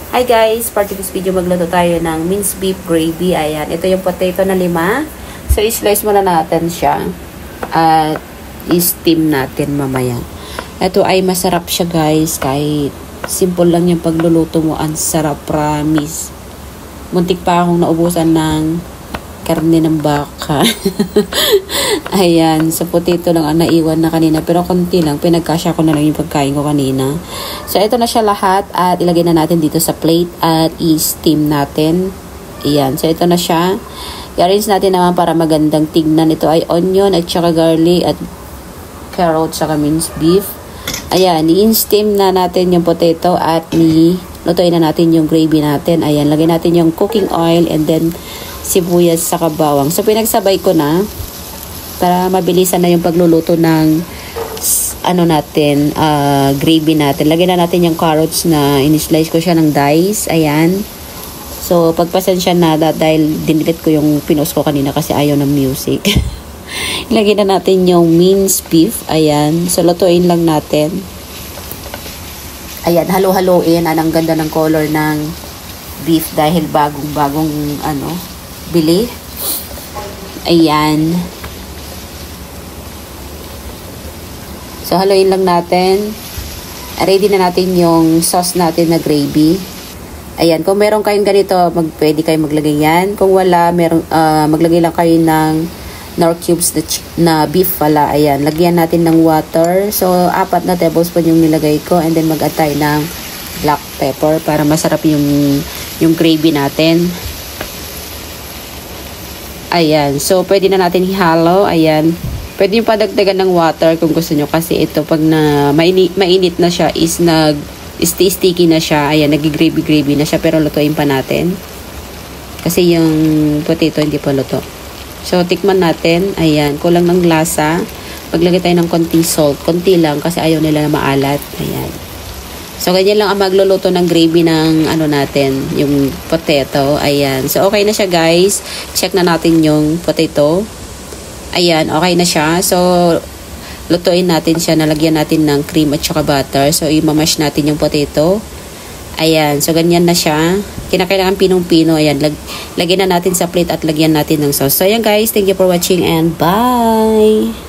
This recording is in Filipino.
Hi guys, part of this video magluto tayo ng minced beef gravy. Ayan, ito yung potato na 5. So, i-slice muna natin siya at i-steam natin mamaya. Ito ay masarap siya guys, kahit simple lang yung pagluluto mo, ang sarap, promise. Muntik pa akong naubusan ng karne ng baka. Ayan, so potato lang ang naiwan na kanina, pero konti lang, pinagkasya ko na lang yung pagkain ko kanina. So ito na siya lahat at ilagay na natin dito sa plate at i-steam natin. Ayan, so ito na siya. I-arrange natin naman para magandang tignan. Ito ay onion at saka garlic at carrot saka minced beef. Ayan, i-steam na natin yung potato at lutuin na natin yung gravy natin. Ayan, lagay natin yung cooking oil and then sibuyas sa bawang. So, pinagsabay ko na para mabilisan na yung pagluluto ng gravy natin. Lagyan na natin yung carrots na in-slice ko siya ng dice. Ayan. So, pagpasensya na dahil dinilit ko yung pinost ko kanina kasi ayaw ng music. Lagyan na natin yung minced beef. Ayan. So, lutuin lang natin. Ayan, halo-haloin. Ang ganda ng color ng beef dahil bagong bili. Ayan. So, haluin lang natin. Ready na natin yung sauce natin na gravy. Ayan, kung meron kayong ganito, pwede kayo maglagay yan. Kung wala, maglagay lang kayo ng nor cubes na beef pala. Ayan, lagyan natin ng water. So, 4 na tablespoon yung nilagay ko. And then, mag-add tayo ng black pepper para masarap yung gravy natin. Ayan. So, pwede na natin ihalo. Ayan. Pwede yung padagdagan ng water kung gusto nyo. Kasi ito, pag mainit na siya, sticky na siya. Ayan, nag-gravy na siya. Pero lutuin pa natin. Kasi yung potato hindi pa luto. So, tikman natin. Ayan. Kulang ng lasa. Maglagay tayo ng konting salt. Konti lang kasi ayaw nila na maalat. Ayan. So, ganyan lang ang magluluto ng gravy ng natin, yung potato. Ayan. So, okay na siya guys. Check na natin yung potato. Ayan, okay na siya. So, lutuin natin siya. Nalagyan natin ng cream at saka butter. So, i-mash natin yung potato. Ayan. So, ganyan na siya. Kinakailangan pinong-pino. Ayan. Lagyan na natin sa plate at lagyan natin ng sauce. So, ayan guys. Thank you for watching and bye!